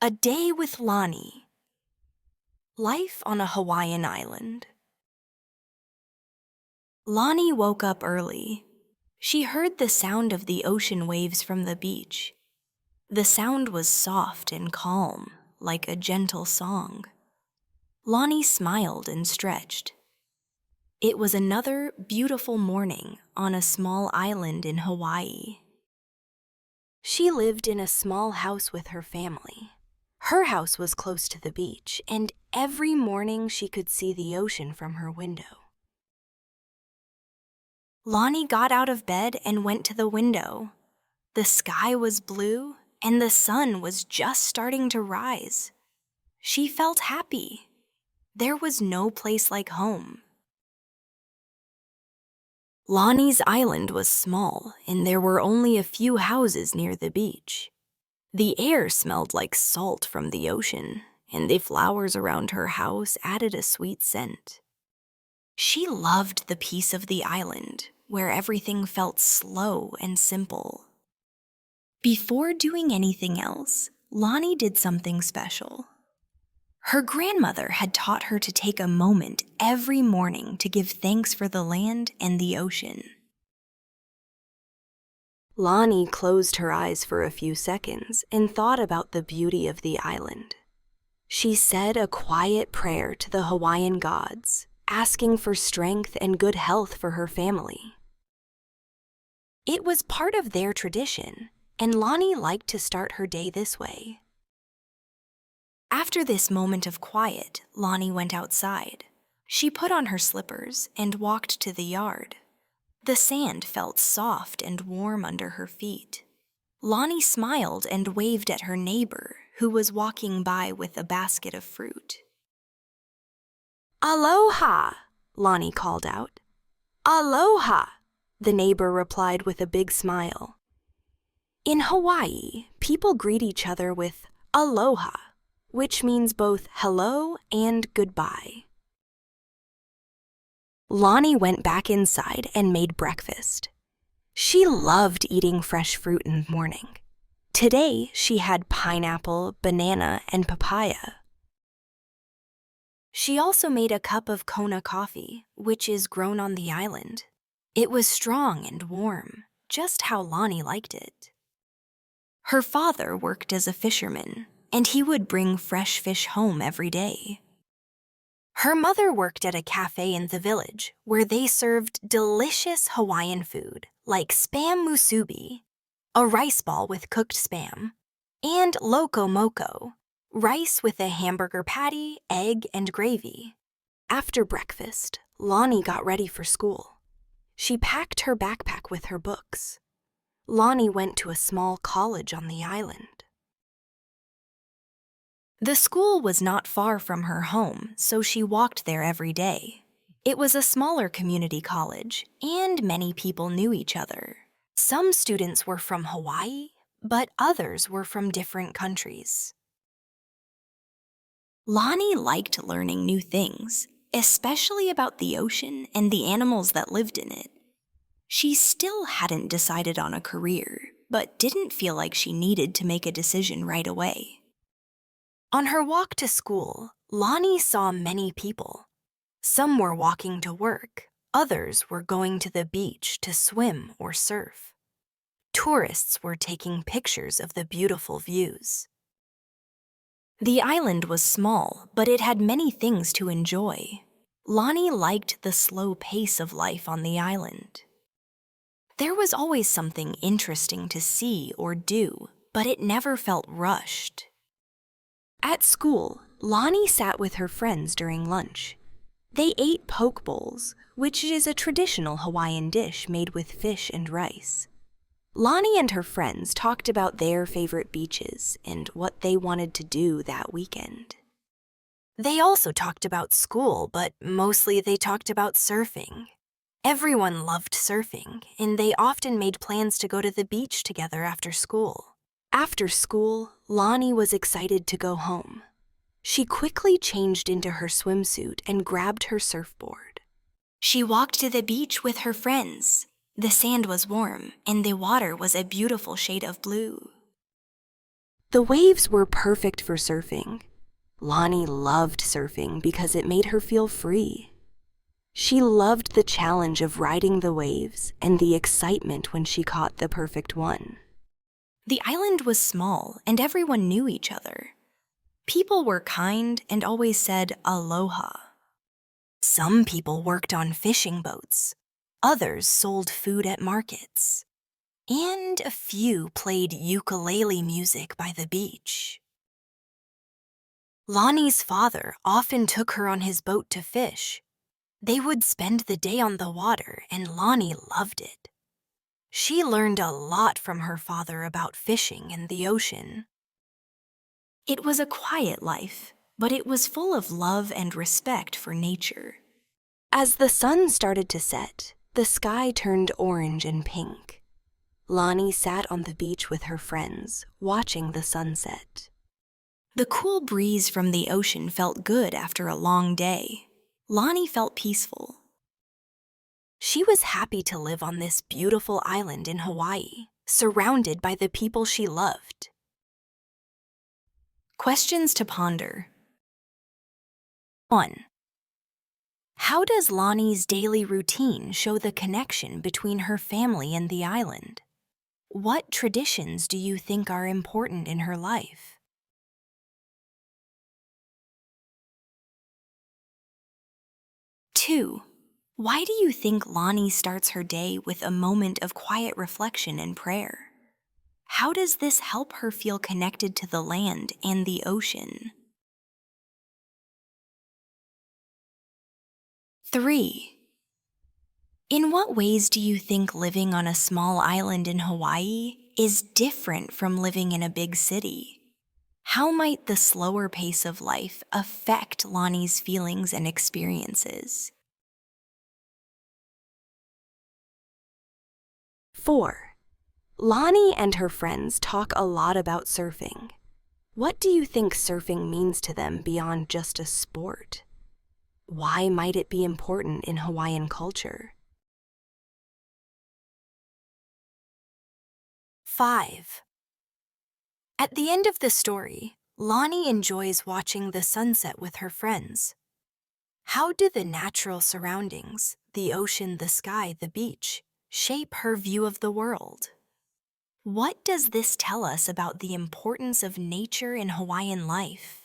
A day with Lani. Life on a Hawaiian island. Lani woke up early. She heard the sound of the ocean waves from the beach. The sound was soft and calm, like a gentle song. Lani smiled and stretched. It was another beautiful morning on a small island in Hawaii. She lived in a small house with her family. Her house was close to the beach, and every morning she could see the ocean from her window. Lani got out of bed and went to the window. The sky was blue, and the sun was just starting to rise. She felt happy. There was no place like home. Lani's island was small, and there were only a few houses near the beach. The air smelled like salt from the ocean, and the flowers around her house added a sweet scent. She loved the peace of the island, where everything felt slow and simple. Before doing anything else, Lani did something special. Her grandmother had taught her to take a moment every morning to give thanks for the land and the ocean. Lani closed her eyes for a few seconds and thought about the beauty of the island. She said a quiet prayer to the Hawaiian gods, asking for strength and good health for her family. It was part of their tradition, and Lani liked to start her day this way. After this moment of quiet, Lani went outside. She put on her slippers and walked to the yard. The sand felt soft and warm under her feet. Lani smiled and waved at her neighbor, who was walking by with a basket of fruit. "Aloha," Lani called out. "Aloha," the neighbor replied with a big smile. In Hawaii, people greet each other with aloha, which means both hello and goodbye. Lani went back inside and made breakfast. She loved eating fresh fruit in the morning. Today, she had pineapple, banana, and papaya. She also made a cup of Kona coffee, which is grown on the island. It was strong and warm, just how Lani liked it. Her father worked as a fisherman, and he would bring fresh fish home every day. Her mother worked at a cafe in the village where they served delicious Hawaiian food like spam musubi, a rice ball with cooked spam, and loco moco, rice with a hamburger patty, egg, and gravy. After breakfast, Lani got ready for school. She packed her backpack with her books. Lani went to a small college on the island. The school was not far from her home, so she walked there every day. It was a smaller community college, and many people knew each other. Some students were from Hawaii, but others were from different countries. Lani liked learning new things, especially about the ocean and the animals that lived in it. She still hadn't decided on a career, but didn't feel like she needed to make a decision right away. On her walk to school, Lani saw many people. Some were walking to work, others were going to the beach to swim or surf. Tourists were taking pictures of the beautiful views. The island was small, but it had many things to enjoy. Lani liked the slow pace of life on the island. There was always something interesting to see or do, but it never felt rushed. At school, Lani sat with her friends during lunch. They ate poke bowls, which is a traditional Hawaiian dish made with fish and rice. Lani and her friends talked about their favorite beaches and what they wanted to do that weekend. They also talked about school, but mostly they talked about surfing. Everyone loved surfing, and they often made plans to go to the beach together after school. After school, Lani was excited to go home. She quickly changed into her swimsuit and grabbed her surfboard. She walked to the beach with her friends. The sand was warm, and the water was a beautiful shade of blue. The waves were perfect for surfing. Lani loved surfing because it made her feel free. She loved the challenge of riding the waves and the excitement when she caught the perfect one. The island was small and everyone knew each other. People were kind and always said aloha. Some people worked on fishing boats. Others sold food at markets. And a few played ukulele music by the beach. Lani's father often took her on his boat to fish. They would spend the day on the water, and Lani loved it. She learned a lot from her father about fishing and the ocean. It was a quiet life, but it was full of love and respect for nature. As the sun started to set, the sky turned orange and pink. Lani sat on the beach with her friends, watching the sunset. The cool breeze from the ocean felt good after a long day. Lani felt peaceful. She was happy to live on this beautiful island in Hawaii, surrounded by the people she loved. Questions to ponder. 1. How does Lani's daily routine show the connection between her family and the island? What traditions do you think are important in her life? 2. Why do you think Lani starts her day with a moment of quiet reflection and prayer? How does this help her feel connected to the land and the ocean? 3. In what ways do you think living on a small island in Hawaii is different from living in a big city? How might the slower pace of life affect Lani's feelings and experiences? 4. Lani and her friends talk a lot about surfing. What do you think surfing means to them beyond just a sport? Why might it be important in Hawaiian culture? 5. At the end of the story, Lani enjoys watching the sunset with her friends. How do the natural surroundings, the ocean, the sky, the beach, shape her view of the world? What does this tell us about the importance of nature in Hawaiian life?